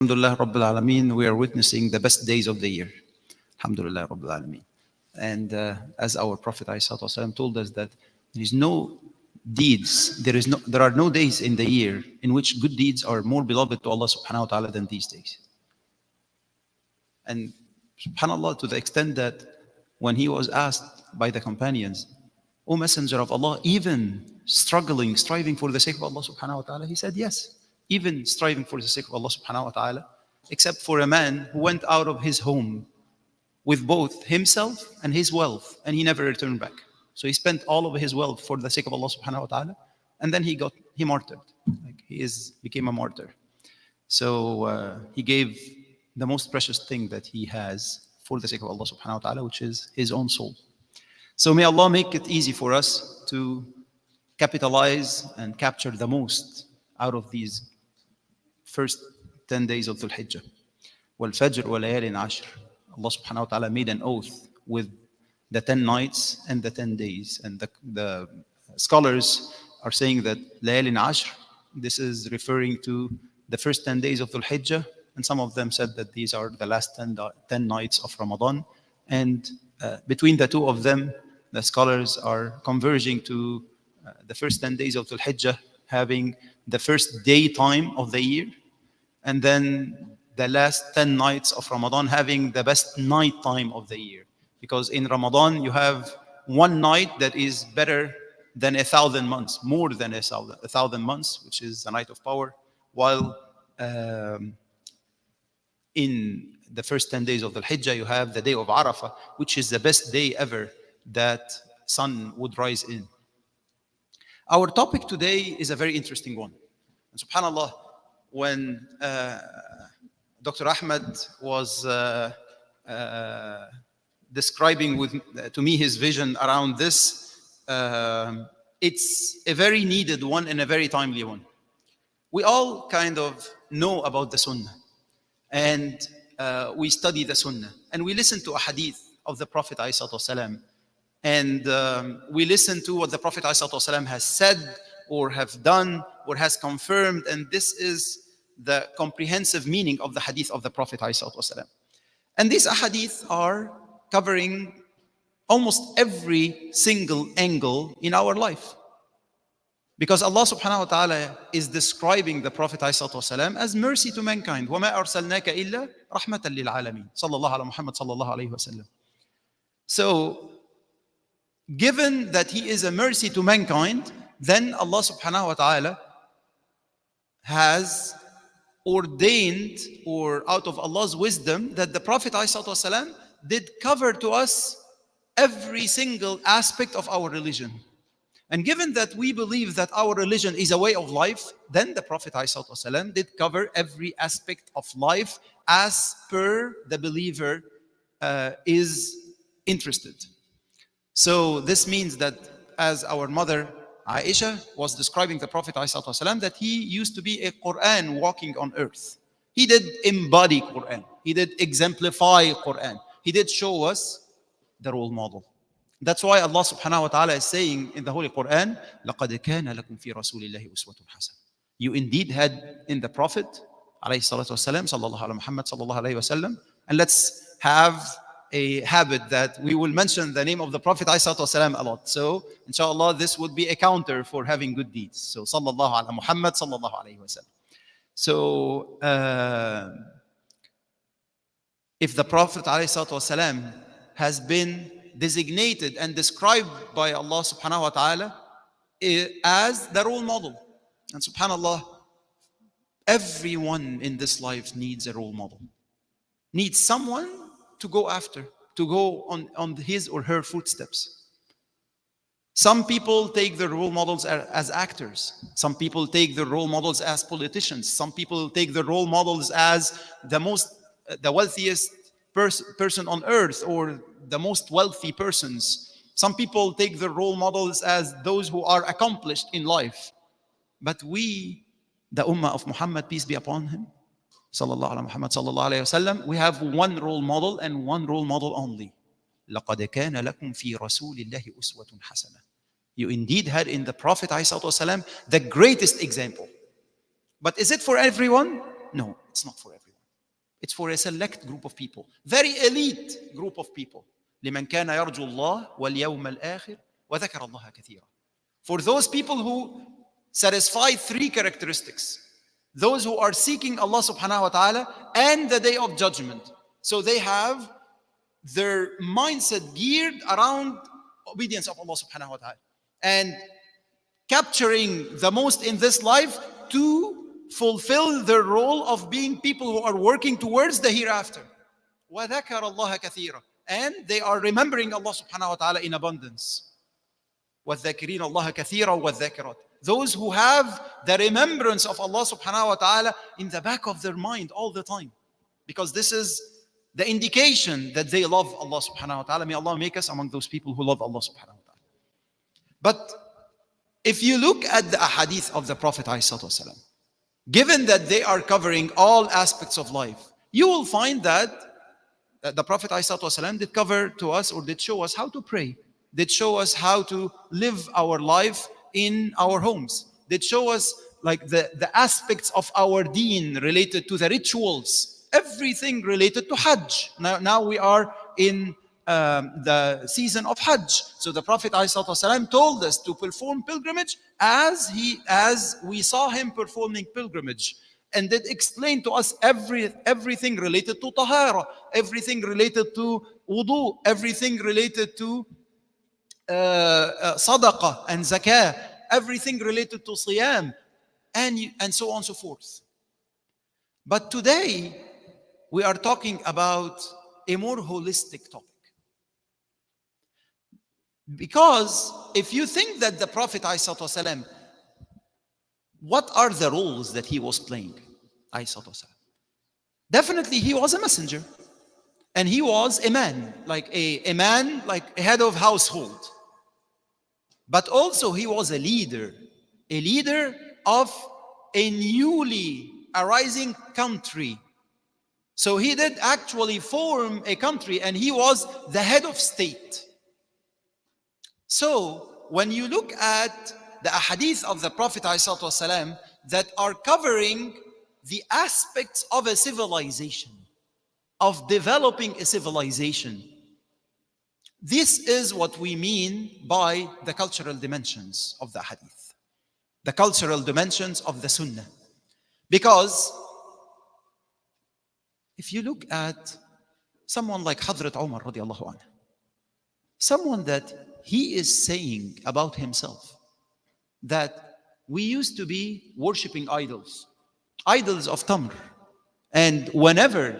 Alhamdulillah Rabbil Alameen, we are witnessing the best days of the year. Alhamdulillah Rabbil Alameen. And as our Prophet ﷺ told us that there is no deeds, there are no days in the year in which good deeds are more beloved to Allah subhanahu wa ta'ala than these days. And subhanAllah, to the extent that when he was asked by the companions, O Messenger of Allah, even striving for the sake of Allah subhanahu wa ta'ala, he said yes. Even striving for the sake of Allah subhanahu wa ta'ala, except for a man who went out of his home with both himself and his wealth, and he never returned back. So he spent all of his wealth for the sake of Allah subhanahu wa ta'ala, and then he martyred. Like he became a martyr. So he gave the most precious thing that he has for the sake of Allah subhanahu wa ta'ala, which is his own soul. So may Allah make it easy for us to capitalize and capture the most out of these first 10 days of Dhul Hijjah. وَالْفَجْرِ وَلَيَالٍ عَشْرٍ. Allah subhanahu wa ta'ala made an oath with the 10 nights and the 10 days. And the scholars are saying that Layalin Ashr, this is referring to the first 10 days of Dhul Hijjah. And some of them said that these are the last 10 nights of Ramadan. And between the two of them, the scholars are converging to the first 10 days of Dhul Hijjah having the first daytime of the year, and then the last 10 nights of Ramadan having the best night time of the year. Because in Ramadan, you have one night that is better than 1,000 months, more than 1,000 months, which is the night of power, while in the first 10 days of the Hijjah, you have the day of Arafah, which is the best day ever that sun would rise in. Our topic today is a very interesting one. And subhanAllah, when Dr. Ahmed was describing to me his vision around this, it's a very needed one and a very timely one. We all kind of know about the Sunnah, and we study the Sunnah, and we listen to a hadith of the Prophet ﷺ, and we listen to what the Prophet ﷺ has said or have done or has confirmed, and this is the comprehensive meaning of the hadith of the Prophet ﷺ. And these ahadith are covering almost every single angle in our life. Because Allah subhanahu wa ta'ala is describing the Prophet ﷺ as mercy to mankind. وَمَا أَرْسَلْنَاكَ إِلَّا رَحْمَةً لِلْعَالَمِينَ. Sallallahu ala Muhammad sallallahu alayhi wa sallam. So, given that he is a mercy to mankind, then Allah subhanahu wa ta'ala has ordained, or out of Allah's wisdom, that the Prophet ﷺ did cover to us every single aspect of our religion. And given that we believe that our religion is a way of life, then the Prophet ﷺ did cover every aspect of life as per the believer is interested. So this means that, as our mother Aisha was describing the Prophet ﷺ, that he used to be a Quran walking on earth. He did embody Quran. He did exemplify Quran. He did show us the role model. That's why Allah subhanahu wa ta'ala is saying in the Holy Quran, لَقَدْ كَانَ لَكُمْ فِي رَسُولِ اللَّهِ أُسْوَةٌ حَسَنَةٌ. You indeed had in the Prophet, alayhi salatu wasalam, sallallahu ala Muhammad, sallallahu alayhi wasallam. And let's have a habit that we will mention the name of the Prophet ﷺ a lot. So, inshallah, this would be a counter for having good deeds. So, sallallahu ala Muhammad, sallallahu alayhi wa sallam. So, if the Prophet ﷺ has been designated and described by Allah subhanahu wa ta'ala as the role model, and subhanallah, everyone in this life needs a role model, needs someone to go after, to go on his or her footsteps. Some people take their role models as actors. Some people take their role models as politicians. Some people take their role models as the wealthiest person on earth, or the most wealthy persons. Some people take their role models as those who are accomplished in life. But we, the Ummah of Muhammad, peace be upon him, sallallahu ala Muhammad sallallahu alayhi wa sallam, we have one role model and one role model only. لَقَدْ كَانَ لَكُمْ فِي رَسُولِ اللَّهِ أُسْوَةٌ حَسَنَةٌ. You indeed had in the Prophet ﷺ the greatest example. But is it for everyone? No, it's not for everyone. It's for a select group of people, very elite group of people. لمن كان يرجو الله واليوم الآخر وذكر الله كثيرا. For those people who satisfy three characteristics. Those who are seeking Allah subhanahu wa ta'ala and the day of judgment. So they have their mindset geared around obedience of Allah subhanahu wa ta'ala. And capturing the most in this life to fulfill their role of being people who are working towards the hereafter. وَذَكَرَ اللَّهَ كَثِيرًا. And they are remembering Allah subhanahu wa ta'ala in abundance. وَالذَّاكِرِينَ اللَّهَ كَثِيرًا وَالذَّاكِرَاتِ. Those who have the remembrance of Allah subhanahu wa ta'ala in the back of their mind all the time. Because this is the indication that they love Allah subhanahu wa ta'ala. May Allah make us among those people who love Allah subhanahu wa ta'ala. But if you look at the ahadith of the Prophet ﷺ, given that they are covering all aspects of life, you will find that the Prophet ﷺ did cover to us, or did show us how to pray, did show us how to live our life in our homes, did show us like the aspects of our deen related to the rituals, everything related to Hajj. Now we are in the season of Hajj. So the Prophet ﷺ told us to perform pilgrimage as we saw him performing pilgrimage, and did explain to us everything related to tahara, everything related to wudu, everything related to sadaqah and zakah, everything related to siyam, and so on and so forth. But today we are talking about a more holistic topic. Because if you think that the Prophet ﷺ, what are the roles that he was playing? ﷺ? Definitely he was a messenger. And he was a man, like a man, like a head of household. But also he was a leader of a newly arising country. So he did actually form a country, and he was the head of state. So when you look at the ahadith of the Prophet ﷺ that are covering the aspects of a civilization, of developing a civilization, this is what we mean by the cultural dimensions of the hadith, the cultural dimensions of the Sunnah. Because if you look at someone like Hadrat Umar radiallahu anhu, someone that he is saying about himself that we used to be worshipping idols of tamr, and whenever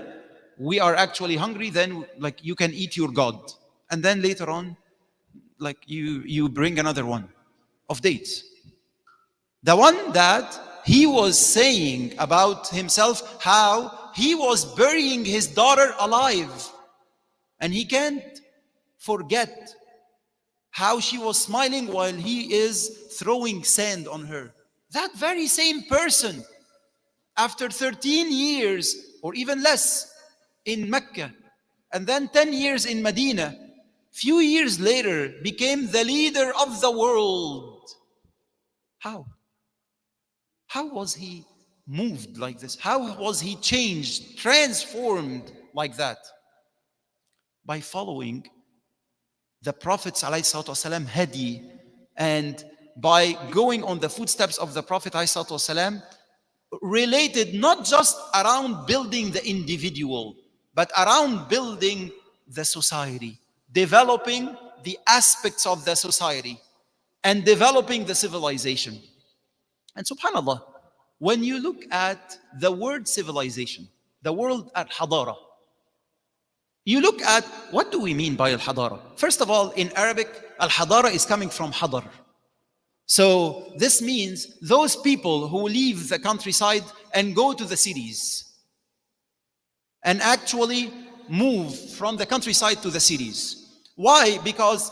we are actually hungry, then like you can eat your god, and then later on like you bring another one of dates. The one that he was saying about himself, how he was burying his daughter alive, and he can't forget how she was smiling while he is throwing sand on her. That very same person, after 13 years or even less in Mecca, and then 10 years in Medina, few years later became the leader of the world. How? How was he moved like this? How was he changed, transformed like that? By following the Prophet's ﷺ hadi, and by going on the footsteps of the Prophet ﷺ, related not just around building the individual, but around building the society, developing the aspects of the society, and developing the civilization. And subhanAllah, when you look at the word civilization, the word al-hadara, you look at what do we mean by al-hadara? First of all, in Arabic, al-hadara is coming from hadar. So this means those people who leave the countryside and go to the cities, and actually move from the countryside to the cities. Why? Because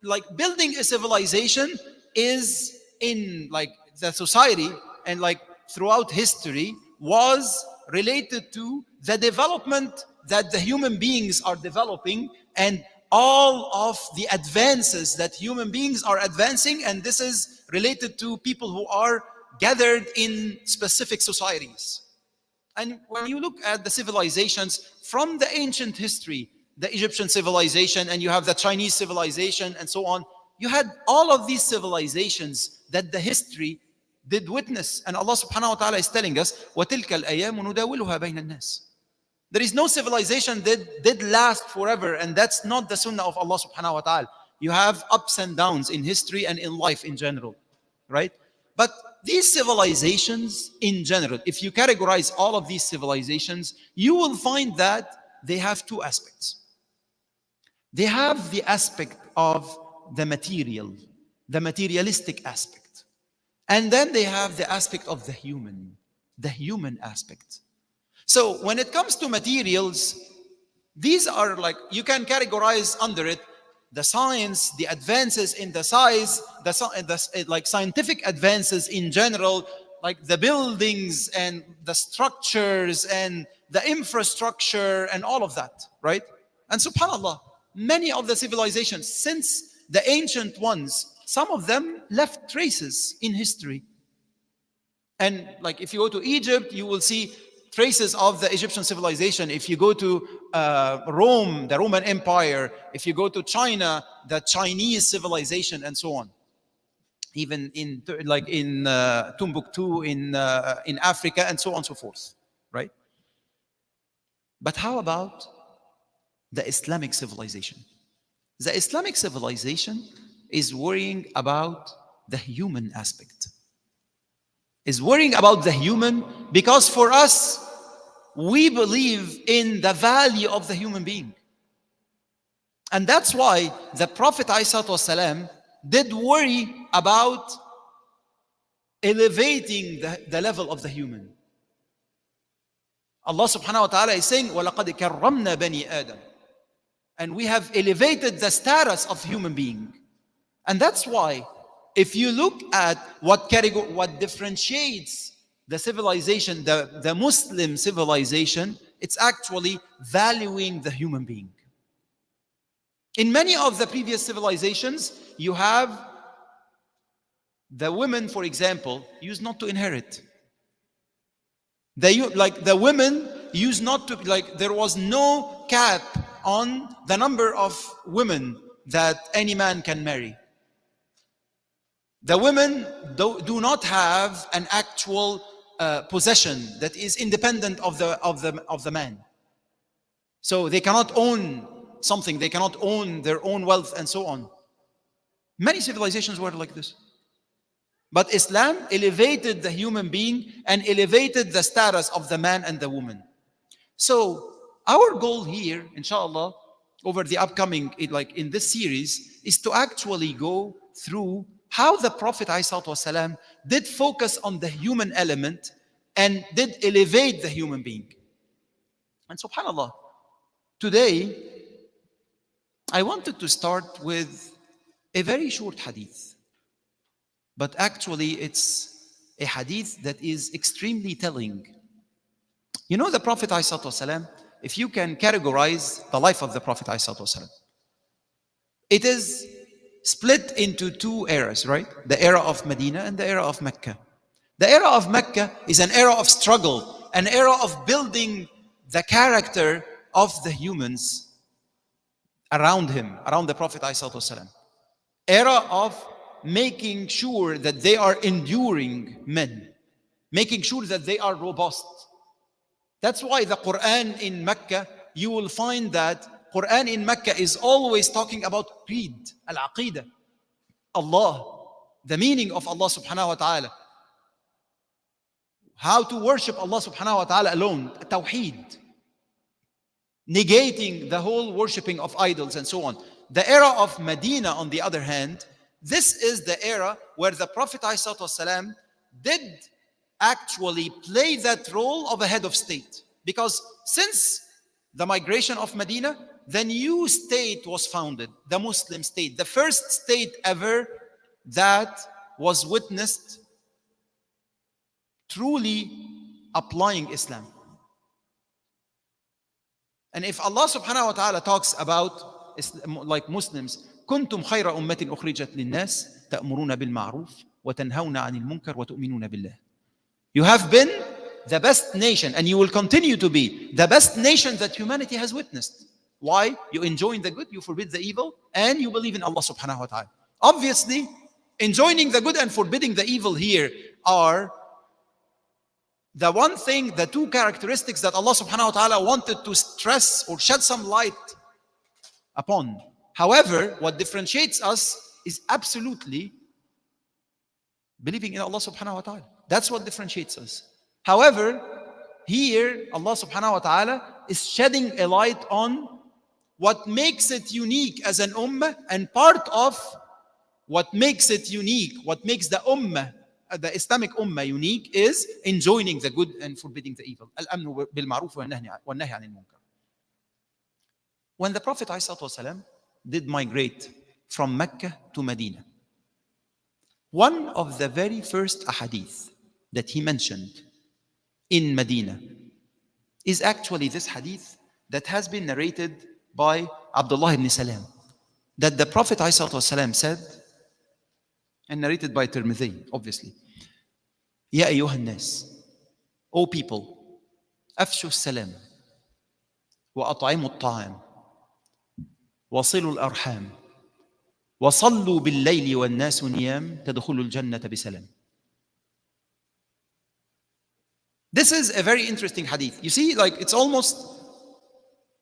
like building a civilization is in like the society, and like throughout history was related to the development that the human beings are developing, and all of the advances that human beings are advancing, and this is related to people who are gathered in specific societies. And when you look at the civilizations from the ancient history, the Egyptian civilization, and you have the Chinese civilization, and so on, you had all of these civilizations that the history did witness. And Allah subhanahu wa ta'ala is telling us, وَتِلْكَ الْأَيَامُ نُدَاوِلُهَا بَيْنَ النَّاسِ. There is no civilization that did last forever, and that's not the sunnah of Allah subhanahu wa ta'ala. You have ups and downs in history and in life in general, right? But these civilizations in general, if you categorize all of these civilizations, you will find that they have two aspects. They have the aspect of the material, the materialistic aspect. And then they have the aspect of the human aspect. So when it comes to materials, these are like, you can categorize under it the science, the advances in the science, like scientific advances in general, like the buildings and the structures and the infrastructure and all of that, right? And subhanAllah, many of the civilizations since the ancient ones, some of them left traces in history. And like if you go to Egypt, you will see traces of the Egyptian civilization. If you go to Rome, the Roman Empire, if you go to China, the Chinese civilization, and so on. Even in Timbuktu in Africa, and so on and so forth, right? But how about the Islamic civilization? The Islamic civilization is worrying about the human aspect. Is worrying about the human because for us, we believe in the value of the human being. And that's why the Prophet ﷺ did worry about elevating the level of the human. Allah subhanahu wa ta'ala is saying, وَلَقَدْ كَرَّمْنَا بَنِي آدَمَ. And we have elevated the status of human being. And that's why if you look at what differentiates the civilization, the Muslim civilization, it's actually valuing the human being. In many of the previous civilizations, you have the women, for example, used not to inherit. The women used not to, there was no cap on the number of women that any man can marry. The women do not have an actual possession that is independent of the man. So they cannot own something, they cannot own their own wealth, and so on. Many civilizations were like this. But Islam elevated the human being and elevated the status of the man and the woman. So our goal here, inshallah, over the upcoming, in this series, is to actually go through how the Prophet ﷺ did focus on the human element and did elevate the human being. And subhanAllah, today, I wanted to start with a very short hadith. But actually, it's a hadith that is extremely telling. You know the Prophet ﷺ, if you can categorize the life of the Prophet ﷺ, it is split into two eras, right? The era of Medina and the era of Mecca. The era of Mecca is an era of struggle, an era of building the character of the humans around him, around the Prophet ﷺ. Era of making sure that they are enduring men, making sure that they are robust. That's why the Quran in Mecca, you will find that Quran in Mecca is always talking about creed, al-aqidah, Allah, the meaning of Allah subhanahu wa ta'ala, how to worship Allah subhanahu wa ta'ala alone, tawheed, negating the whole worshipping of idols and so on. The era of Medina, on the other hand, this is the era where the Prophet ﷺ did actually play that role of a head of state. Because since the migration of Medina, the new state was founded, the Muslim state, the first state ever that was witnessed truly applying Islam. And if Allah subhanahu wa ta'ala talks about like Muslims, كنتم خير أمة أخرجت للناس تأمرون بالمعروف وتنهون عن المنكر وتؤمنون بالله. You have been the best nation, and you will continue to be the best nation that humanity has witnessed. Why? You enjoin the good, you forbid the evil, and you believe in Allah subhanahu wa ta'ala. Obviously, enjoining the good and forbidding the evil here are the one thing, the two characteristics that Allah subhanahu wa ta'ala wanted to stress or shed some light upon. However, what differentiates us is absolutely believing in Allah subhanahu wa ta'ala. That's what differentiates us. However, here Allah subhanahu wa ta'ala is shedding a light on what makes it unique as an ummah, and part of what makes it unique, what makes the ummah, the Islamic ummah unique, is enjoining the good and forbidding the evil. Al-amnu bil-ma'ruf wa-nahy anil munkar. When the Prophet ﷺ did migrate from Mecca to Medina, one of the very first ahadith that he mentioned in Medina is actually this hadith that has been narrated by Abdullah ibn Salam, that the Prophet ﷺ said, and narrated by Tirmidhi, obviously, Ya ayyuhan nas, O people, afshu salam, wa at'imu at-ta'am, wa silu al-arham, wa sallu bil-layli wan-nasu niyam, tadkhulu al-jannata bisalam. This is a very interesting hadith. You see, like, it's almost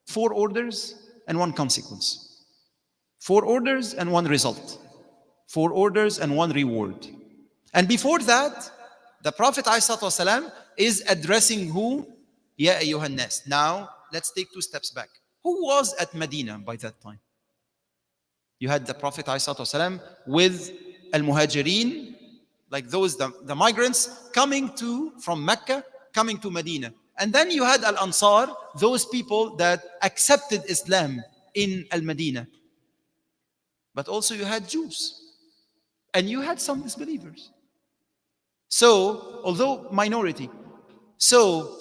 4 orders and 1 consequence. 4 orders and 1 result. 4 orders and 1 reward. And before that, the Prophet ﷺ is addressing who? Ya ayyuhan nas. Now, let's take 2 steps back. Who was at Medina by that time? You had the Prophet ﷺ with al-muhajirin, like those, the migrants coming from Mecca, coming to Medina. And then you had al-Ansar, those people that accepted Islam in al-Medina. But also you had Jews. And you had some disbelievers. So, although minority. So,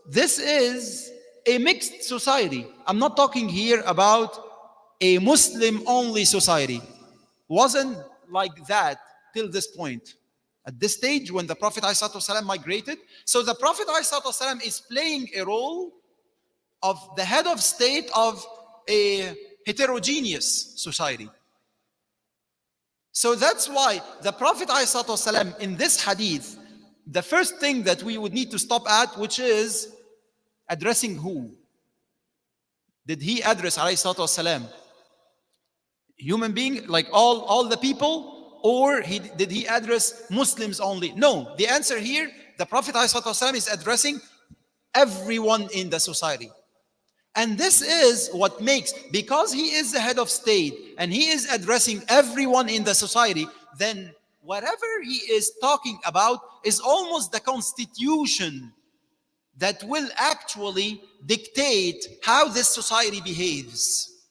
this is a mixed society. I'm not talking here about a Muslim-only society. Wasn't like that till this point. At this stage, when the Prophet ﷺ migrated, so the Prophet ﷺ is playing a role of the head of state of a heterogeneous society. So that's why the Prophet ﷺ in this hadith, the first thing that we would need to stop at, which is addressing who? Did he address ﷺ human being, like all the people? Or did he address Muslims only? No, the answer here, the Prophet ﷺ is addressing everyone in the society. And this is what makes, because he is the head of state and he is addressing everyone in the society, then whatever he is talking about is almost the constitution that will actually dictate how this society behaves.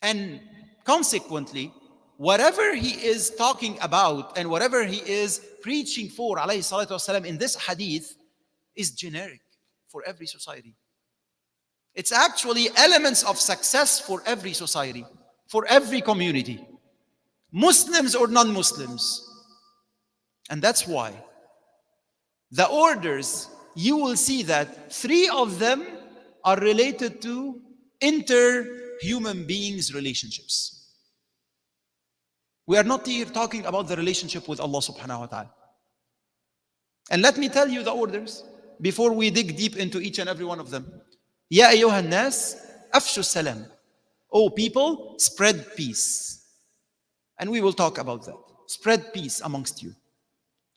And consequently, whatever he is talking about and whatever he is preaching for, alayhi salatu wasalam, in this hadith is generic for every society. It's actually elements of success for every society, for every community, Muslims or non-Muslims. And that's why the orders, you will see that 3 of them are related to inter-human beings relationships. We are not here talking about the relationship with Allah subhanahu wa ta'ala. And let me tell you the orders before we dig deep into each and every one of them. Ya ayyuhan nas, afshu salam. O people, spread peace. And we will talk about that. Spread peace amongst you.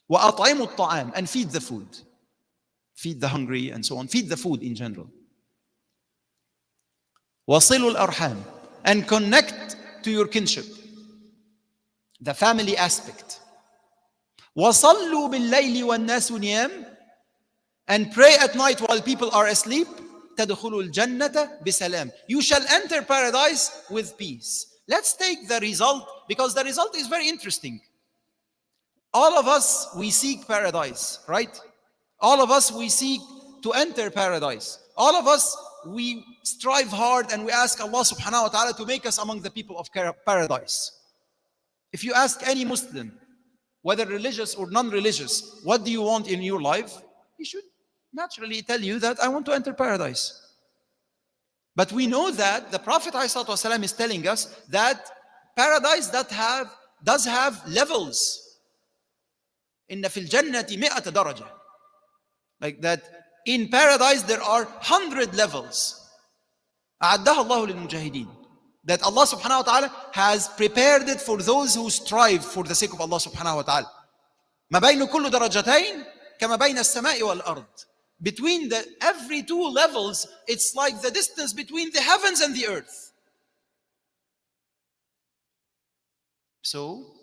Wa at'imu at-ta'am, and feed the food. Feed the hungry and so on. Feed the food in general. Wa silu al-arham, and connect to your kinship. The family aspect. وَصَلُّوا بِاللَّيْلِ وَالنَّاسُ نِيَامٌ, and pray at night while people are asleep. تَدْخُلُوا الْجَنَّةَ بِسَلَامٍ, you shall enter paradise with peace. Let's take the result, because the result is very interesting. All of us, we seek paradise, right? All of us, we seek to enter paradise. All of us, we strive hard and we ask Allah subhanahu wa ta'ala to make us among the people of paradise. If you ask any Muslim, whether religious or non-religious, what do you want in your life? he should naturally tell you that I want to enter paradise. But we know that the Prophet ﷺ is telling us that paradise does have levels. إن في الجنة 100 درجة. Like that in paradise there are 100 levels. أعدها الله للمجاهدين. That Allah subhanahu wa ta'ala has prepared it for those who strive for the sake of Allah subhanahu wa ta'ala. ما بين كل درجتين كما بين السماء والأرض. Between every two levels, it's like the distance between the heavens and the earth. So,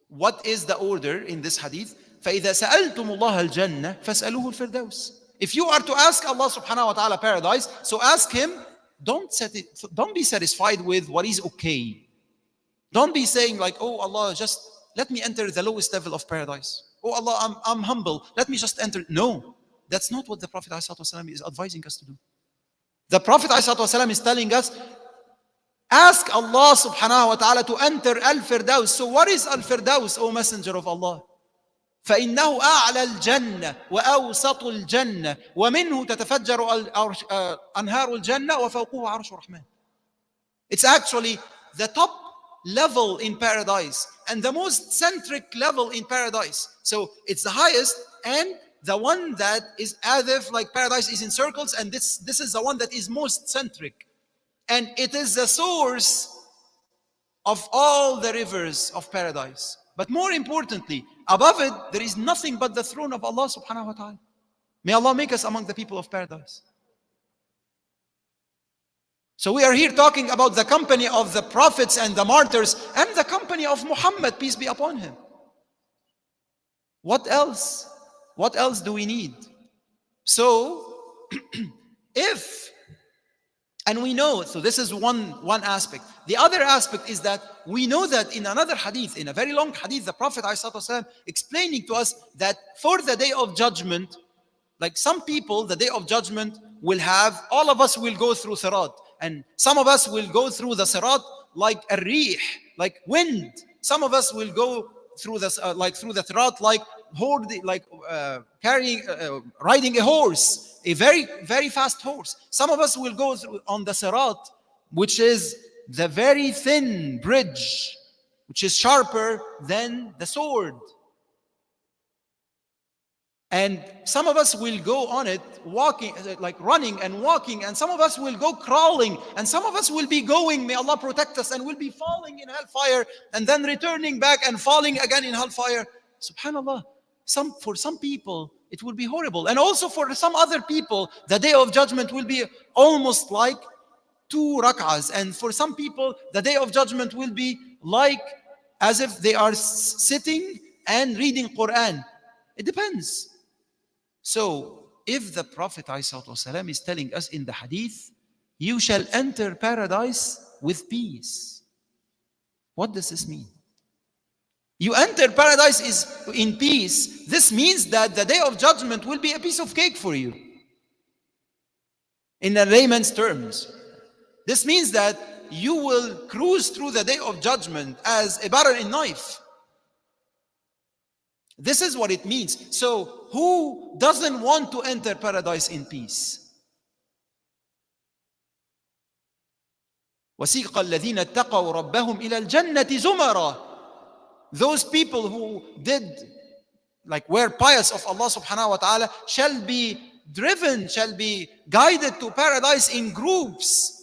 what is the order in this hadith? فَإِذَا سَأَلْتُمُ اللَّهَ الْجَنَّةِ فَاسْأَلُوهُ الْفِرْدَوْسِ. If you are to ask Allah subhanahu wa ta'ala paradise, so ask Him, don't be satisfied with what is okay. Don't be saying like, oh Allah, just let me enter the lowest level of paradise. Oh Allah, I'm humble, let me just enter. No, that's not what the Prophet ﷺ is advising us to do. The Prophet ﷺ is telling us, ask Allah subhanahu wa ta'ala to enter al-firdaus. So what is al-firdaus, O Messenger of Allah? فإنه أعلى الجنة وأوسط الجنة ومنه تتفجر أنهار الجنة وفوقه عرش الرحمن. It's actually the top level in paradise and the most centric level in paradise. So it's the highest and the one that is as if like paradise is in circles, and this is the one that is most centric. And it is the source of all the rivers of paradise. But more importantly, above it, there is nothing but the throne of Allah subhanahu wa ta'ala. May Allah make us among the people of paradise. So we are here talking about the company of the prophets and the martyrs and the company of Muhammad, peace be upon him. What else? What else do we need? So, and we know, so this is one aspect. The other aspect is that we know that in another hadith, in a very long hadith, the Prophet ﷺ explaining to us that for the day of judgment, like some people, the day of judgment will have, all of us will go through sirat. And some of us will go through the sirat like a rih, like wind. Some of us will go through the through the sirat like riding a horse, a very, very fast horse. Some of us will go through on the sirat, which is the very thin bridge, which is sharper than the sword. And some of us will go on it walking, like running and walking, and some of us will go crawling, and some of us will be going, may Allah protect us, and will be falling in hellfire, and then returning back and falling again in hellfire. Subhanallah. For some people, it will be horrible. And also for some other people, the day of judgment will be almost like 2 rak'ahs. And for some people, the day of judgment will be like as if they are sitting and reading Quran. It depends. So, if the Prophet ﷺ is telling us in the hadith, you shall enter paradise with peace. What does this mean? You enter paradise is in peace. This means that the day of judgment will be a piece of cake for you. In a layman's terms. This means that you will cruise through the day of judgment as a butter in knife. This is what it means. So who doesn't want to enter paradise in peace? وَسِيقَ الَّذِينَ اتَّقَوْا رَبَّهُمْ إِلَى الْجَنَّةِ زُمَرًا. Those people who were pious of Allah subhanahu wa ta'ala shall be driven, shall be guided to paradise in groups.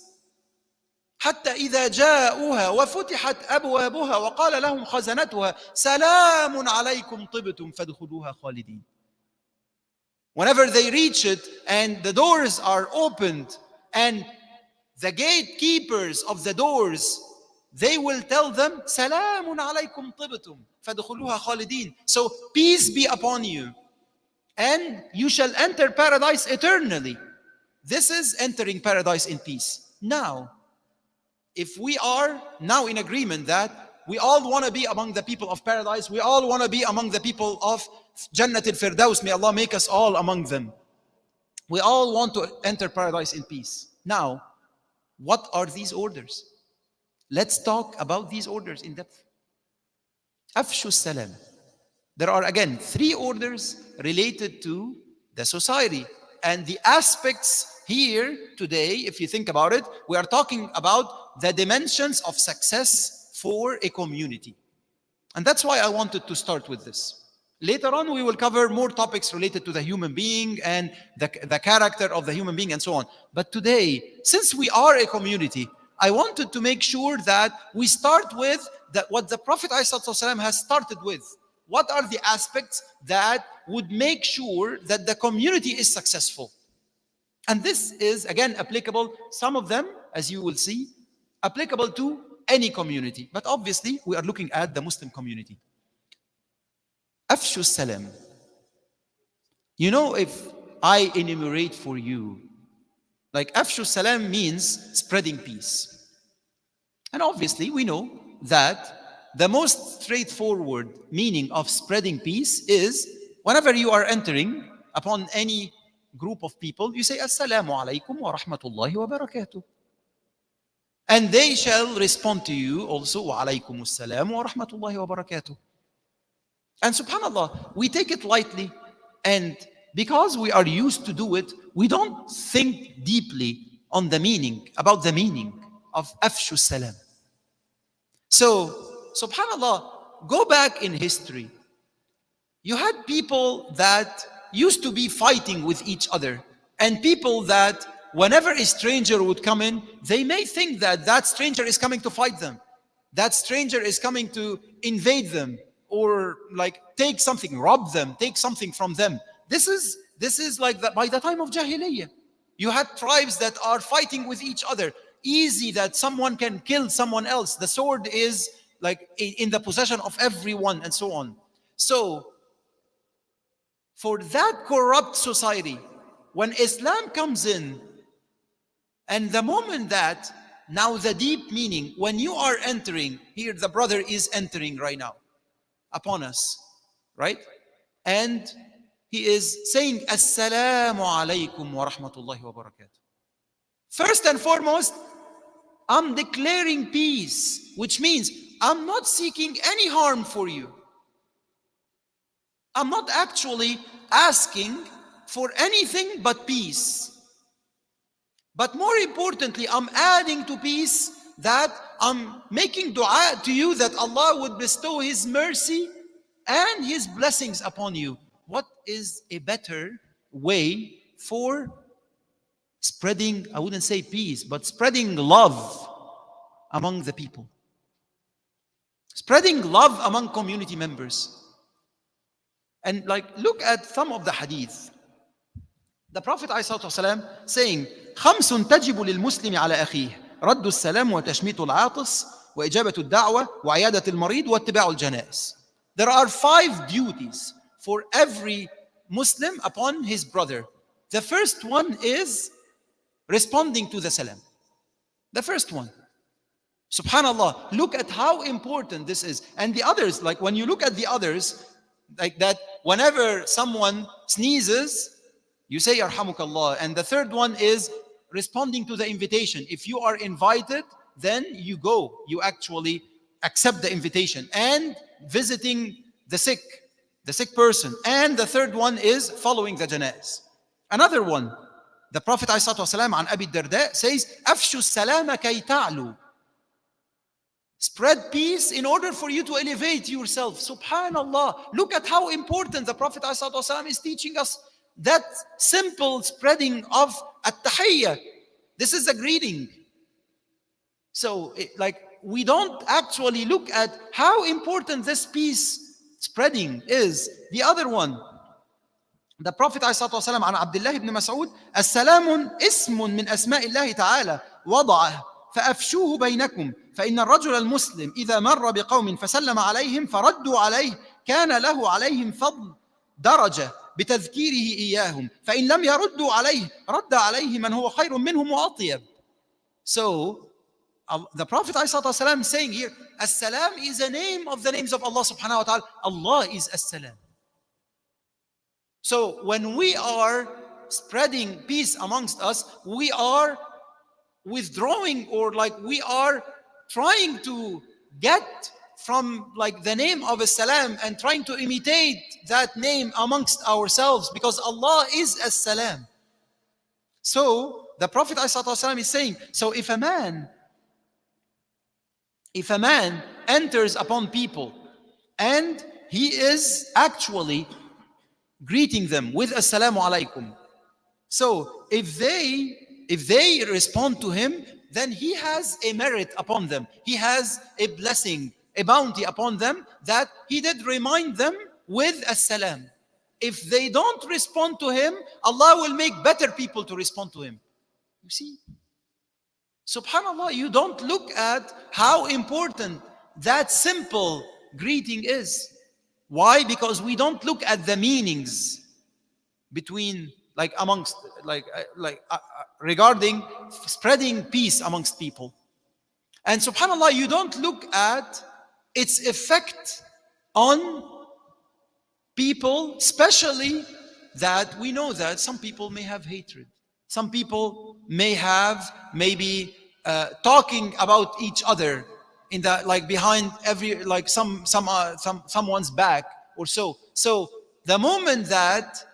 حتى إذا جاءوها وفتحت أبوابها وقال لهم خزنتها سلام عليكم طبتم فادخلوها خالدين. Whenever they reach it and the doors are opened and the gatekeepers of the doors, they will tell them سلام عليكم طبتم فادخلوها خالدين. So peace be upon you and you shall enter paradise eternally. This is entering paradise in peace. Now, if we are now in agreement that we all want to be among the people of paradise, we all want to be among the people of Jannat al-Firdaus, may Allah make us all among them. We all want to enter paradise in peace. Now, what are these orders? Let's talk about these orders in depth. Afshu salam. There are again 3 orders related to the society. And the aspects here today, if you think about it, we are talking about the dimensions of success for a community. And that's why I wanted to start with this. Later on, we will cover more topics related to the human being and the character of the human being and so on. But today, since we are a community, I wanted to make sure that we start with what the Prophet ﷺ has started with. What are the aspects that would make sure that the community is successful? And this is, again, applicable, some of them, as you will see, applicable to any community. But obviously, we are looking at the Muslim community. Afshu salam. You know, if I enumerate for you, like Afshu salam means spreading peace. And obviously, we know that the most straightforward meaning of spreading peace is whenever you are entering upon any group of people, you say, Assalamu alaikum wa rahmatullahi wa barakatuh. And they shall respond to you also, wa alaikum assalam wa rahmatullahi wa barakatuh. And subhanAllah, we take it lightly, and because we are used to do it, we don't think deeply on the meaning, about the meaning of Afshu Salam. So, subhanAllah, go back in history. You had people that used to be fighting with each other, and people that whenever a stranger would come in, they may think that that stranger is coming to fight them. That stranger is coming to invade them, or like take something, rob them, take something from them. This is like that by the time of Jahiliyyah. You had tribes that are fighting with each other. Easy that someone can kill someone else. The sword is like in the possession of everyone and so on. So, for that corrupt society, when Islam comes in, and the moment that, now the deep meaning, when you are entering, here the brother is entering right now upon us, right? And he is saying, Assalamu alaikum wa rahmatullahi wa barakatuh. First and foremost, I'm declaring peace, which means I'm not seeking any harm for you. I'm not actually asking for anything but peace. But more importantly, I'm adding to peace that I'm making dua to you that Allah would bestow His mercy and His blessings upon you. What is a better way for spreading, I wouldn't say peace, but spreading love among the people? Spreading love among community members. And like, look at some of the hadith. The Prophet ﷺ saying, خمس تجب للمسلم على أخيه رد السلام وتشميت العاطس وإجابة الدعوة وعيادة المريض واتباع الجنائز. There are 5 duties for every Muslim upon his brother. The first one is responding to the salam. The first one. Subhanallah, look at how important this is. And the others, like when you look at the others, like that, whenever someone sneezes, you say Yarhamukallah. And the third one is responding to the invitation. If you are invited, then you go. You actually accept the invitation. And visiting the sick person. And the third one is following the janaiz. Another one, the Prophet ﷺ an Abi Darda says, Afshu salama kay ta'lu. Spread peace in order for you to elevate yourself. Subhanallah. Look at how important the Prophet ﷺ is teaching us that simple spreading of at-tahiyyah. This is a greeting. So, we don't actually look at how important this peace spreading is. The other one, the Prophet ﷺ عن عبد الله بن مسعود, السلام اسم من أسماء الله تعالى وضعه فأفشوه بينكم فإن الرجل المسلم إذا مر بقوم فسلم عليهم فردوا عليه كان له عليهم فضل درجة بتذكيره إياهم فإن لم يردوا عليه رد عليه من هو خير منهم وأطيب. So the Prophet ﷺ is saying here, As-Salam is a name of the names of Allah subhanahu wa ta'ala. Allah is As-Salam. So when we are spreading peace amongst us, we are withdrawing, or we are trying to get from like the name of As-Salam and trying to imitate that name amongst ourselves, because Allah is As-Salam. So the Prophet ﷺ is saying, so if a man enters upon people and he is actually greeting them with Assalamu alaikum, so if they respond to him, then he has a merit upon them. He has a blessing, a bounty upon them, that he did remind them with As-Salam. If they don't respond to him, Allah will make better people to respond to him. You see? SubhanAllah, you don't look at how important that simple greeting is. Why? Because we don't look at the meanings between, like amongst, regarding spreading peace amongst people. And SubhanAllah, you don't look at its effect on people, especially that we know that some people may have hatred. Some people may have maybe talking about each other in the, like behind every, like someone's back or so. So the moment that,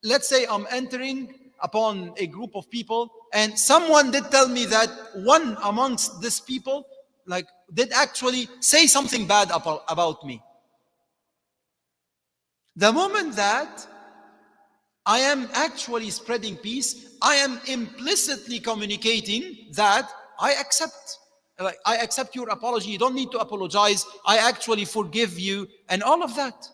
let's say I'm entering upon a group of people and someone did tell me that one amongst these people like did actually say something bad about me. The moment that I am actually spreading peace, I am implicitly communicating that I accept your apology. You don't need to apologize. I actually forgive you and all of that.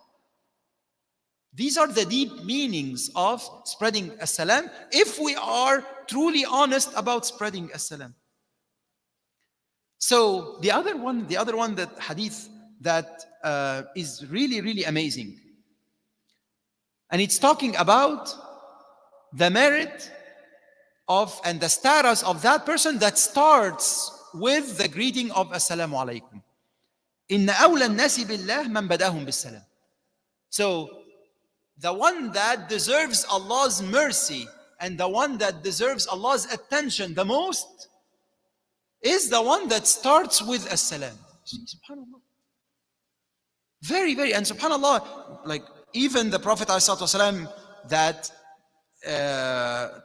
These are the deep meanings of spreading As-Salam, if we are truly honest about spreading As-Salam. So the other one, that hadith that is really, really amazing. And it's talking about the merit of and the status of that person that starts with the greeting of Assalamu alaikum. Inna awla an-nasi billah man badahum bis-salam. So the one that deserves Allah's mercy and the one that deserves Allah's attention the most is the one that starts with As-Salam. SubhanAllah. Very, very, and SubhanAllah, like even the Prophet ﷺ that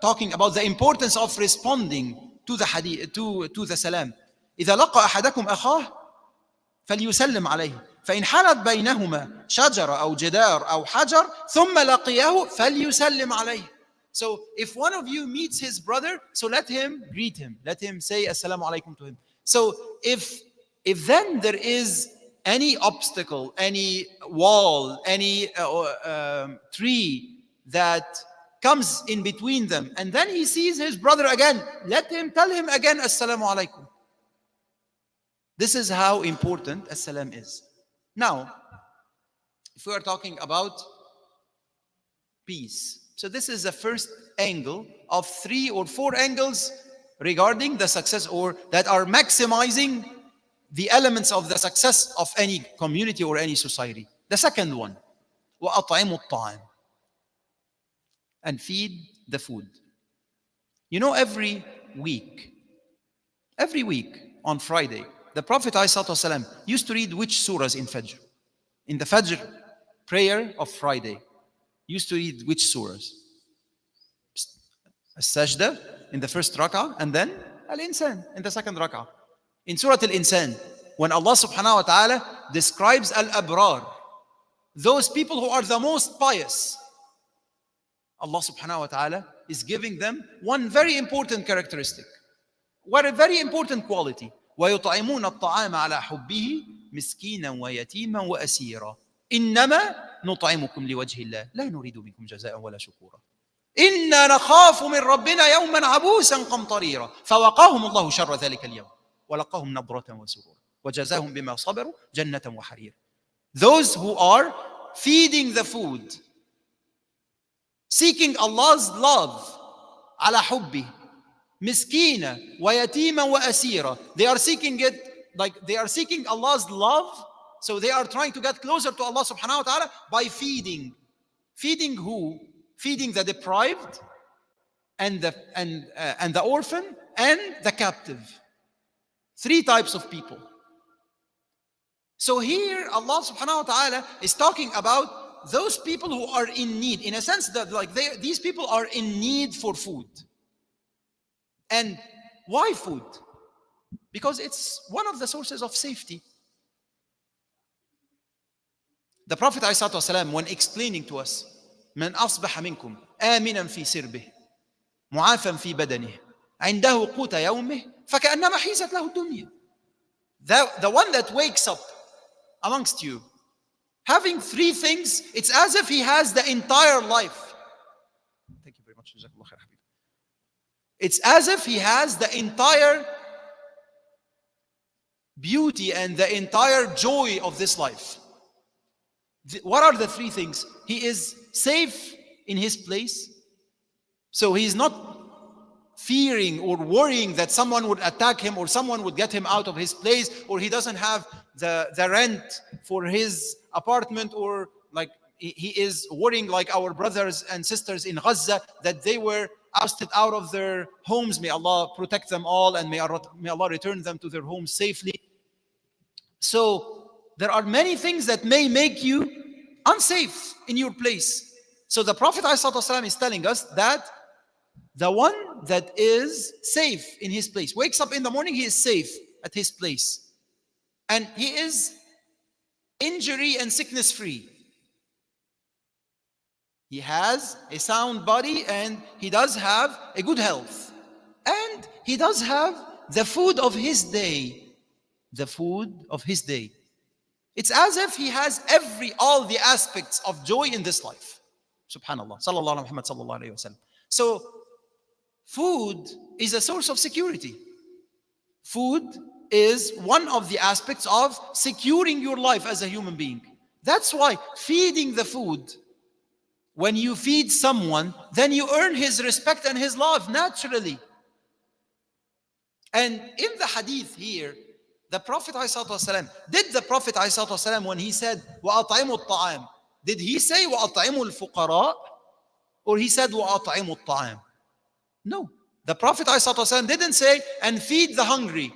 talking about the importance of responding to the hadith, to the salam. إذا لقى أحدكم أخاه فليسلم عليه فإن حالت بينهما شجرة أو جدار أو حجر ثم لقيه فليسلم عليه. So if one of you meets his brother, so let him greet him. Let him say Assalamu alaikum to him. So if then there is any obstacle, any wall, any tree that comes in between them, and then he sees his brother again, let him tell him again Assalamu alaikum. This is how important As-Salam is. Now, if we are talking about peace, so this is the first angle of 3 or 4 angles regarding the success, or that are maximizing the elements of the success of any community or any society. The second one, وَأَطْعِمُوا الطَّعَامِ, and feed the food. You know, every week on Friday, the Prophet ﷺ used to read which surahs in Fajr? In the Fajr prayer of Friday, used to read which surahs? As-Sajda in the first rak'ah, and then Al-Insan in the second rak'ah. In Surah Al-Insan, when Allah subhanahu wa ta'ala describes Al-Abrar, those people who are the most pious, Allah subhanahu wa ta'ala is giving them one very important characteristic. What a very important quality. وَيُطْعِمُونَ الطَّعَامَ عَلَى حُبِّهِ مِسْكِينًا وَيَتِيمًا وَأَسِيرًا إِنَّمَا نُطْعِمُكُمْ لِوَجْهِ اللَّهِ لَا نُرِيدُ مِنكُمْ جَزَاءً وَلَا شُكُورًا إِنَّا نَخَافُ مِنْ رَبِّنَا يَوْمًا عَبُوسًا قَمْطَرِيرًا فَوَقَاهُمُ اللَّهُ شَرَّ ذَلِكَ الْيَوْمِ وَلَقَاهُمْ نَضْرَةً وَسُرُورًا وَجَزَاهُمْ بِمَا صَبَرُوا جَنَّةً وَحَرِيرًا. Those who are feeding the food, seeking Allah's love, على حبه, miskina wa yatima wa asira. They are seeking it, like they are seeking Allah's love, so they are trying to get closer to Allah subhanahu wa ta'ala by feeding. Feeding who? Feeding the deprived and the orphan and the captive. 3 types of people. So here Allah subhanahu wa ta'ala is talking about those people who are in need. In a sense that these people are in need for food. And why food? Because it's one of the sources of safety. The Prophet ﷺ, when explaining to us, من أصبح منكم آمنا في سربه معافا في بدنه عنده قوت يومه فكأنما حيزت له الدنيا. The one that wakes up amongst you having three things, it's as if he has the entire life. Thank you very much. It's as if he has the entire beauty and the entire joy of this life. What are the three things? He is safe in his place, so he's not fearing or worrying that someone would attack him or someone would get him out of his place, or he doesn't have the rent for his apartment, or like he is worrying like our brothers and sisters in Gaza that they were ousted out of their homes. May Allah protect them all, and may Allah return them to their homes safely. So there are many things that may make you unsafe in your place. So the Prophet ﷺ is telling us that the one that is safe in his place, wakes up in the morning, he is safe at his place. And he is injury and sickness free. He has a sound body and he does have a good health. And he does have the food of his day. The food of his day. It's as if he has all the aspects of joy in this life. Subhanallah. Sallallahu ala Muhammad sallallahu alayhi wa sallam. So, food is a source of security. Food is one of the aspects of securing your life as a human being. That's why feeding the food, when you feed someone, then you earn his respect and his love naturally. And in the hadith here, the Prophet ﷺ, did the Prophet ﷺ, when he said وَأَطْعِمُوا الطَّعَامِ, did he say وَأَطْعِمُوا الْفُقَرَاءِ, or he said وَأَطْعِمُوا الطَّعَامِ? No. The Prophet ﷺ didn't say and feed the hungry.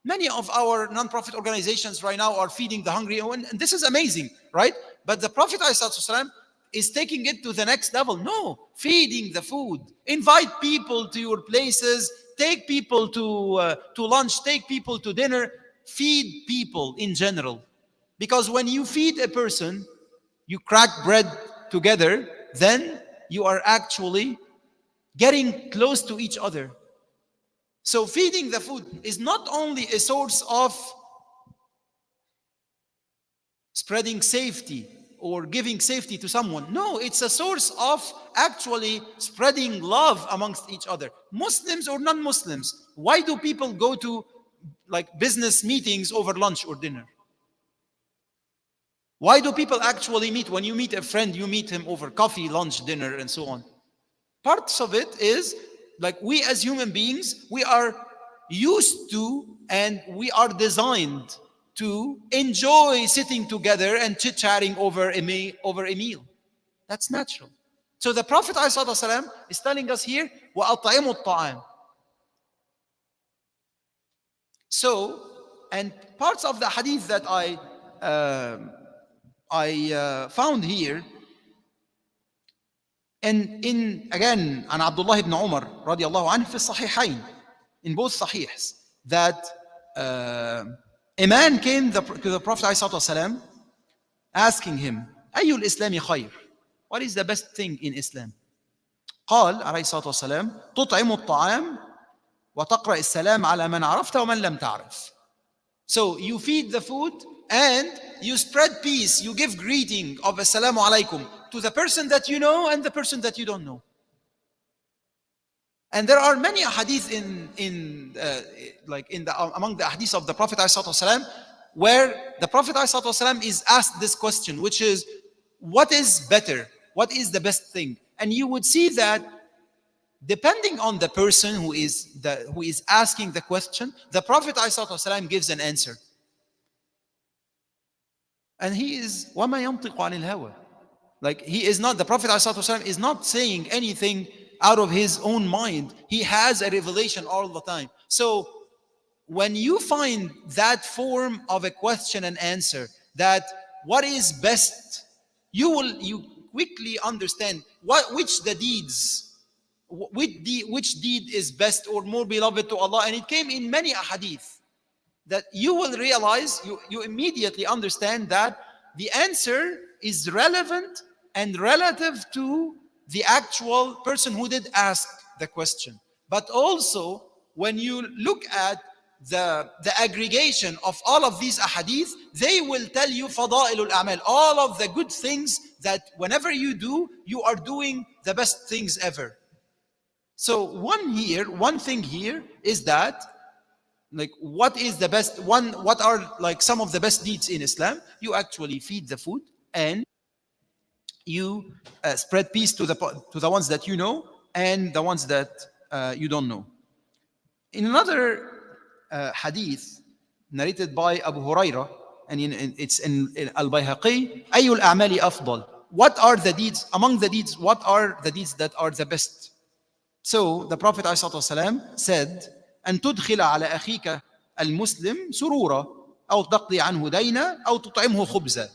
Many of our non-profit organizations right now are feeding the hungry, and this is amazing, right? But the Prophet ﷺ is taking it to the next level. No, feeding the food. Invite people to your places. Take people to lunch, take people to dinner, feed people in general. Because when you feed a person, you crack bread together, then you are actually getting close to each other. So feeding the food is not only a source of spreading safety or giving safety to someone. No, it's a source of actually spreading love amongst each other. Muslims or non-Muslims. Why do people go to like business meetings over lunch or dinner? Why do people actually meet? When you meet a friend, you meet him over coffee, lunch, dinner, and so on. Parts of it is like we as human beings, we are used to and we are designed to enjoy sitting together and chit-chatting over a meal. That's natural. So the Prophet ﷺ is telling us here, وَأَطْعِمُوا الطَّعَامِ. So, and parts of the hadith that I found here, and again, an Abdullah ibn Umar radiallahu anhu fi sahihain, in both sahihs, that a man came to the Prophet ﷺ asking him, أَيُّ الْإِسْلَامِ خَيْرٌ? What is the best thing in Islam? قال عليه الصلاة والسلام تطعم الطعام وتقرأ السلام على من عرفت ومن لم تعرف. So you feed the food and you spread peace, you give greeting of Assalamu alaikum to the person that you know and the person that you don't know. And there are many hadith among the hadith of the Prophet ﷺ where the Prophet ﷺ is asked this question, which is, what is better? What is the best thing? And you would see that depending on the person who is asking the question, the Prophet ﷺ gives an answer. And he is وَمَا يَنْطِقُ عَنِ الْهَوَى. Like the Prophet ﷺ is not saying anything out of his own mind. He has a revelation all the time. So when you find that form of a question and answer, that what is best, you quickly understand which deed is best or more beloved to Allah. And it came in many ahadith, that you will realize, you immediately understand that the answer is relevant and relative to the actual person who did ask the question. But also, when you look at the aggregation of all of these ahadith, they will tell you fada'ilul a'mal, all of the good things that whenever you do, you are doing the best things ever. So one thing here is that, like, what is the best one? What are like some of the best deeds in Islam? You actually feed the food, and you spread peace to the ones that you know and the ones that you don't know. In another hadith narrated by Abu Huraira, and it's in Al-Bayhaqi, أي الأعمال أفضل? What are the deeds among the deeds? What are the deeds that are the best? So the Prophet ﷺ said, أن تدخل على أخيك المسلم سرورا أو تقضي عنه دينا أو تطعمه خبزا.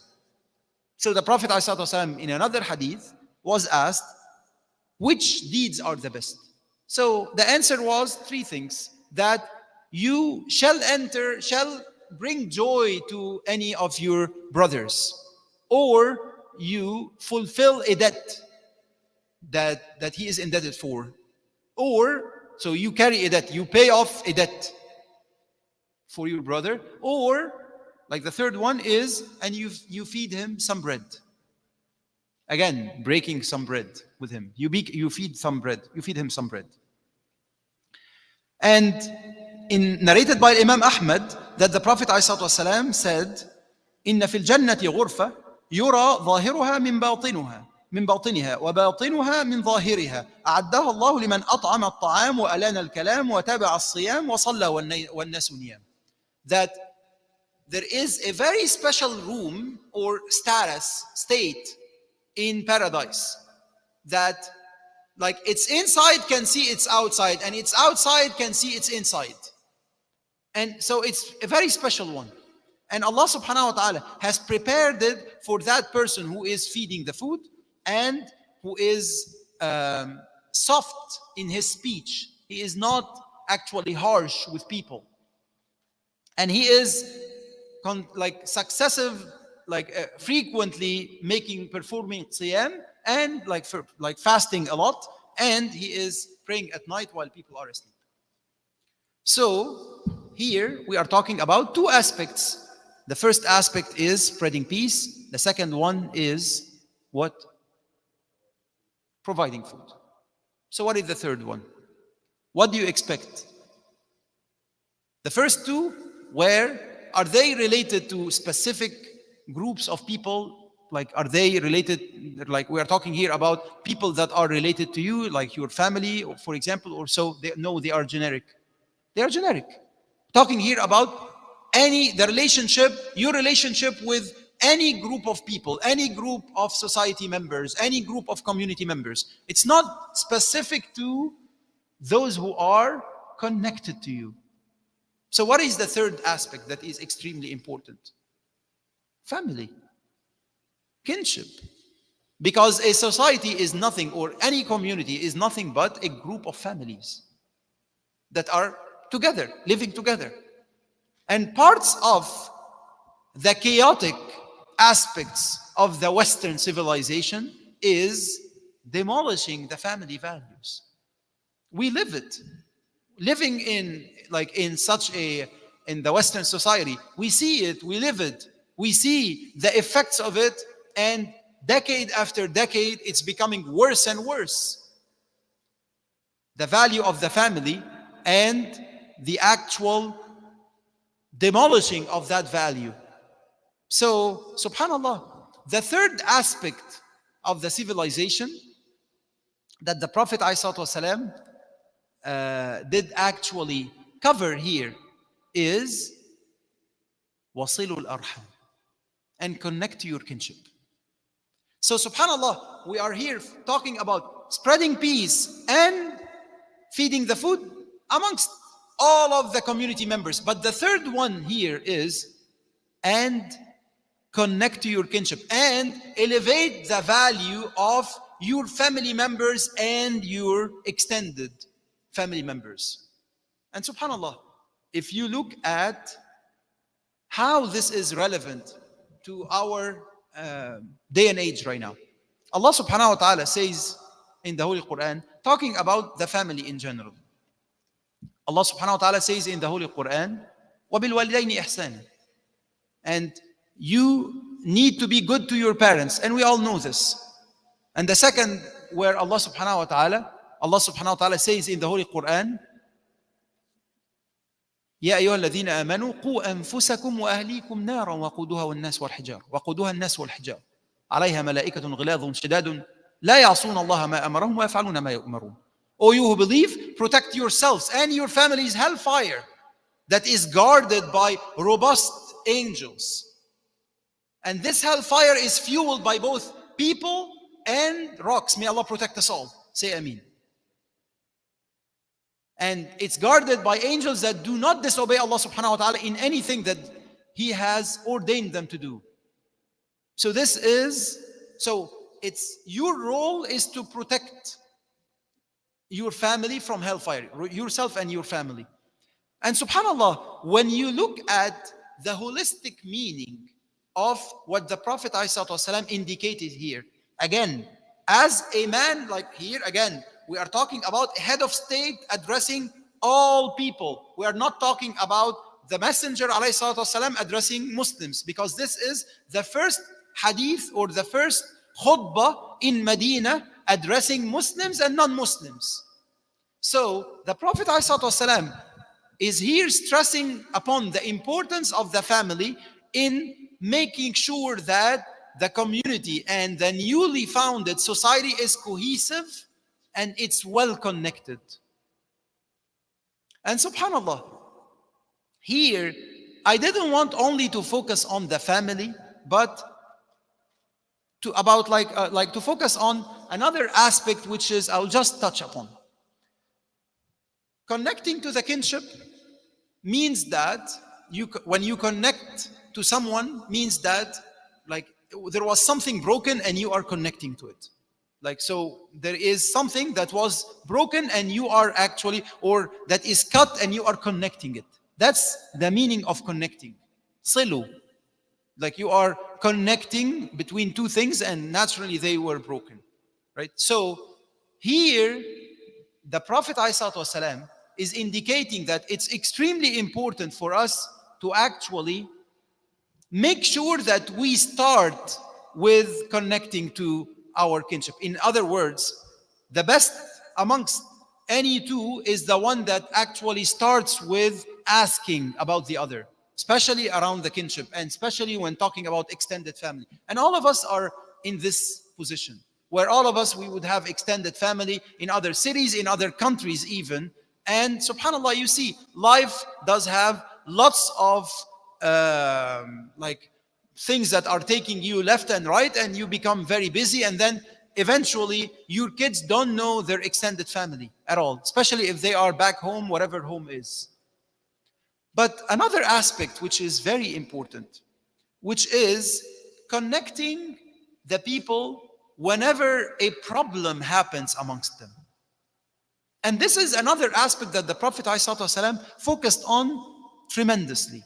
So the Prophet ﷺ in another hadith was asked, which deeds are the best? So the answer was three things: that you shall bring joy to any of your brothers, or you fulfill a debt that he is indebted for, or so you carry a debt, you pay off a debt for your brother, or like the third one is, and you feed him some bread. Again, breaking some bread with him. You feed some bread. You feed him some bread. And narrated by Imam Ahmed that the Prophet ﷺ said, إن في الجنة غرفة يرى ظاهرها من باطنها وباطنها من ظاهرها أعدها الله لمن أطعم الطعام وألان الكلام وتابع الصيام وصلى والناس نيام. That there is a very special room or state in paradise, that like its inside can see its outside, and its outside can see its inside. And so it's a very special one. And Allah subhanahu wa ta'ala has prepared it for that person who is feeding the food and who is soft in his speech. He is not actually harsh with people. And he is frequently performing qiyam and fasting a lot, and he is praying at night while people are asleep. So here we are talking about two aspects. The first aspect is spreading peace. The second one is what? Providing food. So what is the third one? What do you expect? The first two, where are they related to specific groups of people? Like, are they related, like we are talking here about people that are related to you, like your family, for example, or so? No, they are generic. They are generic. Talking here about your relationship with any group of people, any group of society members, any group of community members. It's not specific to those who are connected to you. So what is the third aspect that is extremely important? Family. Kinship. Because a society is nothing, or any community is nothing but a group of families that are together, living together. And parts of the chaotic aspects of the Western civilization is demolishing the family values. We live it. Living in the Western society, we see it, we live it, we see the effects of it, and decade after decade, it's becoming worse and worse. The value of the family and the actual demolishing of that value. So, subhanallah, the third aspect of the civilization that the Prophet ﷺ did actually cover here is wasilul arham, and connect to your kinship. So subhanallah, we are here talking about spreading peace and feeding the food amongst all of the community members. But the third one here is, and connect to your kinship and elevate the value of your family members and your extended family members. And subhanAllah, if you look at how this is relevant to our day and age right now, Allah subhanahu wa ta'ala says in the Holy Quran, talking about the family in general. Allah subhanahu wa ta'ala says in the Holy Quran, وَبِالْوَالِدَيْنِ إِحْسَانًا. And you need to be good to your parents, and we all know this. And the second, where Allah subhanahu wa ta'ala says in the Holy Quran, يا أيها الذين آمنوا قوا أنفسكم وأهليكم نارا وقودها الناس والحجار عليها ملائكة غلاظ شداد لا يعصون الله ما أمرهم ويفعلون ما يؤمرون. O you who believe, protect yourselves and your family's hellfire that is guarded by robust angels. And this hellfire is fueled by both people and rocks. May Allah protect us all. Say Ameen. And it's guarded by angels that do not disobey Allah subhanahu wa ta'ala in anything that He has ordained them to do. So it's your role is to protect your family from hellfire, yourself and your family. And subhanAllah, when you look at the holistic meaning of what the Prophet ﷺ indicated here, again, as a man, like here again, we are talking about a head of state addressing all people. We are not talking about the Messenger ﷺ addressing Muslims, because this is the first hadith or the first khutbah in Medina addressing Muslims and non-Muslims. So the Prophet ﷺ is here stressing upon the importance of the family in making sure that the community and the newly founded society is cohesive and it's well connected. And subhanAllah, here I didn't want only to focus on the family, but to focus on another aspect, which is I'll just touch upon. Connecting to the kinship means that when you connect to someone, means that like there was something broken and you are connecting to it. Like, so there is something that was broken and you are actually, or that is cut and you are connecting it. That's the meaning of connecting. Silu. Like you are connecting between two things and naturally they were broken. Right? So here, the Prophet ﷺ is indicating that it's extremely important for us to actually make sure that we start with connecting to our kinship. In other words, the best amongst any two is the one that actually starts with asking about the other, especially around the kinship, and especially when talking about extended family. And all of us are in this position, where all of us, we would have extended family in other cities, in other countries even. And subhanAllah, you see, life does have lots of things that are taking you left and right, and you become very busy, and then eventually your kids don't know their extended family at all, especially if they are back home, whatever home is. But another aspect which is very important, which is connecting the people whenever a problem happens amongst them. And this is another aspect that the Prophet ﷺ focused on tremendously.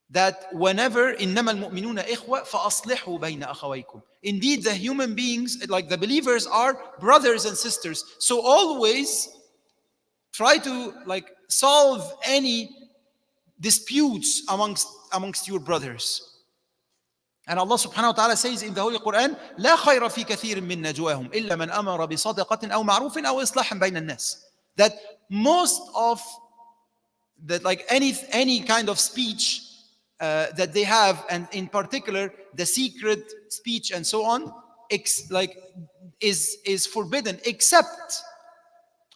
That whenever إِنَّمَا الْمُؤْمِنُونَ إِخْوَةً فَأَصْلِحُوا بَيْنَ أَخَوَيْكُمْ. Indeed, the human beings, like the believers, are brothers and sisters. So always try to solve any disputes amongst your brothers. And Allah subhanahu wa ta'ala says in the Holy Quran, لا خير في كثير من نجواهم إلا من أمر بصدقة أو معروف أو إصلاح بين الناس. That most of that, any kind of speech that they have, and in particular the secret speech and so on, is forbidden, except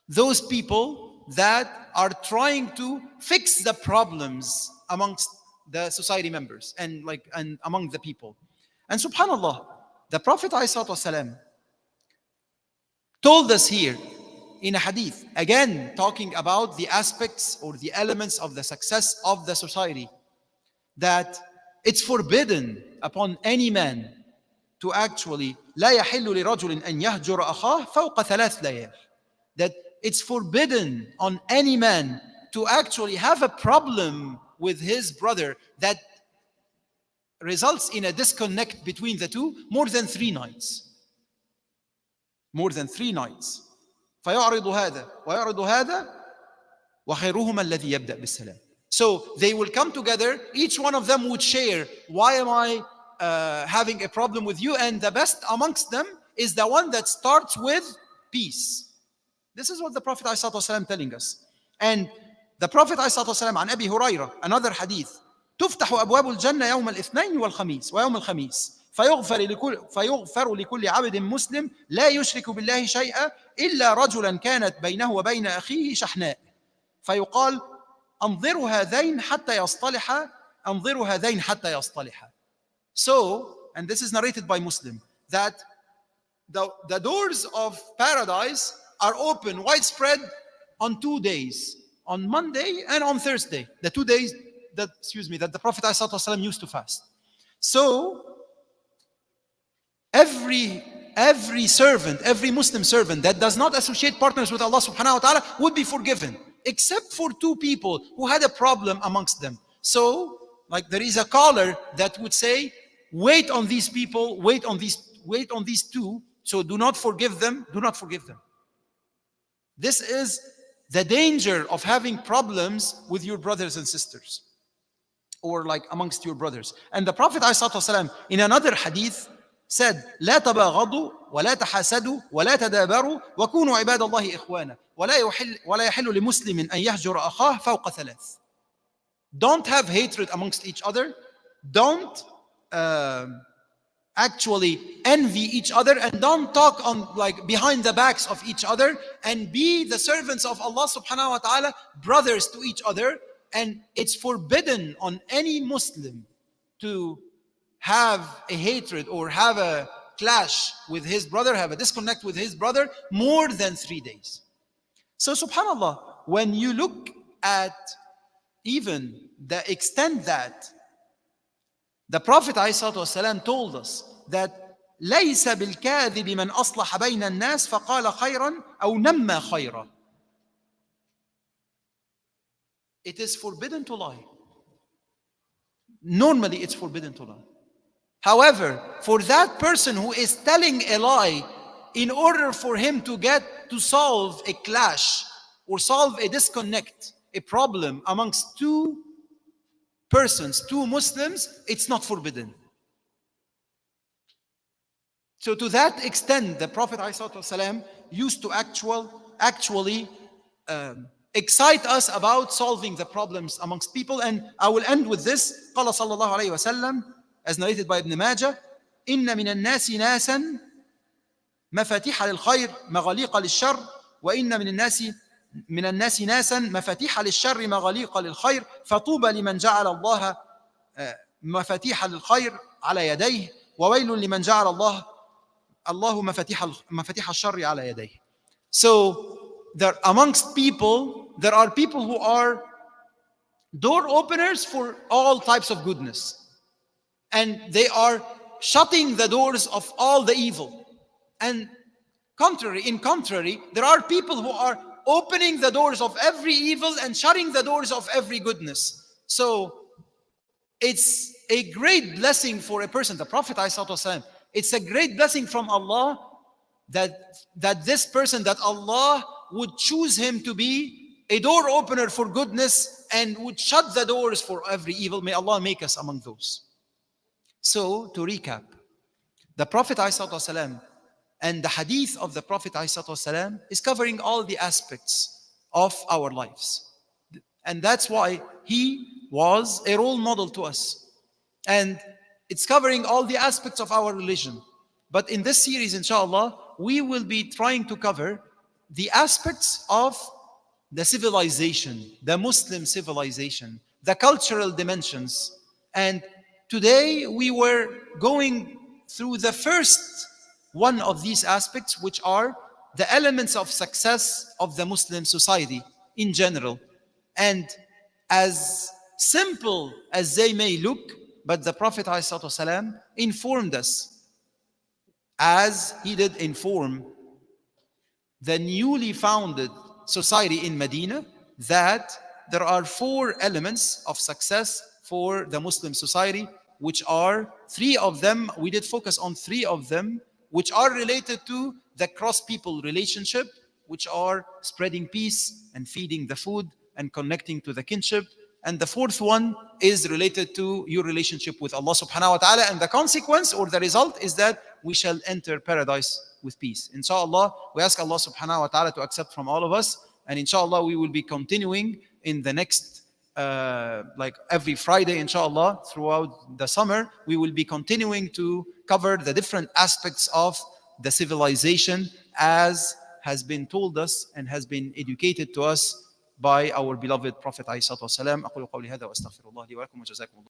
those people that are trying to fix the problems amongst the society members and among the people. And subhanAllah, the Prophet ﷺ told us here in a hadith, again talking about the aspects or the elements of the success of the society, that it's forbidden upon any man to actually لا يحل لرجل أن يهجر أخاه فوق 3 ليال. That it's forbidden on any man to actually have a problem with his brother that results in a disconnect between the two more than 3 nights. More than 3 nights. فيعرض هذا ويعرض هذا وخيرهما الذي يبدأ بالسلام. So they will come together, each one of them would share, why am I having a problem with you? And the best amongst them is the one that starts with peace. This is what the Prophet ﷺ telling us. And the Prophet ﷺ عن أبي هريرة, another hadith, تفتح أبواب الجنة يوم الاثنين والخميس ويوم الخميس فيغفر لكل عبد مسلم لا يشرك بالله شيئا إلا رجلا كانت بينه وبين أخيه شحناء فيقال أنظروا هذين حتى يصطلحا أنظروا هذين حتى يصطلحا. So, and this is narrated by Muslim, that the doors of paradise are open widespread on 2 days, on Monday and on Thursday, the 2 days that the Prophet ﷺ used to fast. So every servant, every Muslim servant that does not associate partners with Allah subhanahu wa ta'ala would be forgiven, except for 2 people who had a problem amongst them. So, like, there is a caller that would say, wait on these people, wait on these 2, so do not forgive them, do not forgive them. This is the danger of having problems with your brothers and sisters, or like amongst your brothers. And the Prophet ﷺ in another hadith said, لا تباغضوا ولا تحاسدوا ولا تدابروا وكونوا عباد الله إخوانا ولا يحل لمسلم أن يهجر أخاه فوق 3. Don't have hatred amongst each other. Don't actually envy each other, and don't talk on like behind the backs of each other, and be the servants of Allah subhanahu wa ta'ala, brothers to each other. And it's forbidden on any Muslim to have a hatred or have a clash with his brother, have a disconnect with his brother more than 3 days. So subhanallah, when you look at even the extent that the Prophet ﷺ told us that ليس بالكاذب من أصلح بين الناس فقال خيرا أو نمى خيرا. It is forbidden to lie. Normally it's forbidden to lie. However, for that person who is telling a lie in order for him to solve a clash or solve a disconnect, a problem amongst 2 persons, 2 Muslims, it's not forbidden. So to that extent, the Prophet ﷺ used to actually excite us about solving the problems amongst people. And I will end with this. قال صلى الله عليه وسلم, as narrated by Ibn Majah, إن من الناس ناسا مفاتيح للخير مغاليق للشر وإن من الناس ناسا مفاتيح للشر مغاليق للخير فطوبى لمن جعل الله مفاتيح للخير على يديه وويل لمن جعل الله مفاتيح الشر على يديه. So there amongst people, there are people who are door openers for all types of goodness, and they are shutting the doors of all the evil. And in contrary, there are people who are opening the doors of every evil and shutting the doors of every goodness. So it's a great blessing for a person. The Prophet ﷺ, it's a great blessing from Allah that this person, that Allah would choose him to be a door opener for goodness and would shut the doors for every evil. May Allah make us among those. So to recap, the Prophet ﷺ and the hadith of the Prophet ﷺ is covering all the aspects of our lives. And that's why he was a role model to us. And it's covering all the aspects of our religion. But in this series, inshallah, we will be trying to cover the aspects of the civilization, the Muslim civilization, the cultural dimensions. And today we were going through the first one of these aspects, which are the elements of success of the Muslim society in general. And as simple as they may look, but the Prophet ﷺ informed us, as he did inform the newly founded society in Medina, that there are 4 elements of success for the Muslim society, which are 3 of them. We did focus on 3 of them, which are related to the cross-people relationship, which are spreading peace and feeding the food and connecting to the kinship. And the 4th one is related to your relationship with Allah subhanahu wa ta'ala. And the consequence or the result is that we shall enter paradise with peace. Inshallah, we ask Allah subhanahu wa ta'ala to accept from all of us. And inshallah, we will be continuing in the next, like every Friday, inshallah, throughout the summer, we will be continuing to cover the different aspects of the civilization as has been told us and has been educated to us by our beloved Prophet عليه الصلاة والسلام. أقول قولي هذا وأستغفر الله لي ولكم وجزاكم الله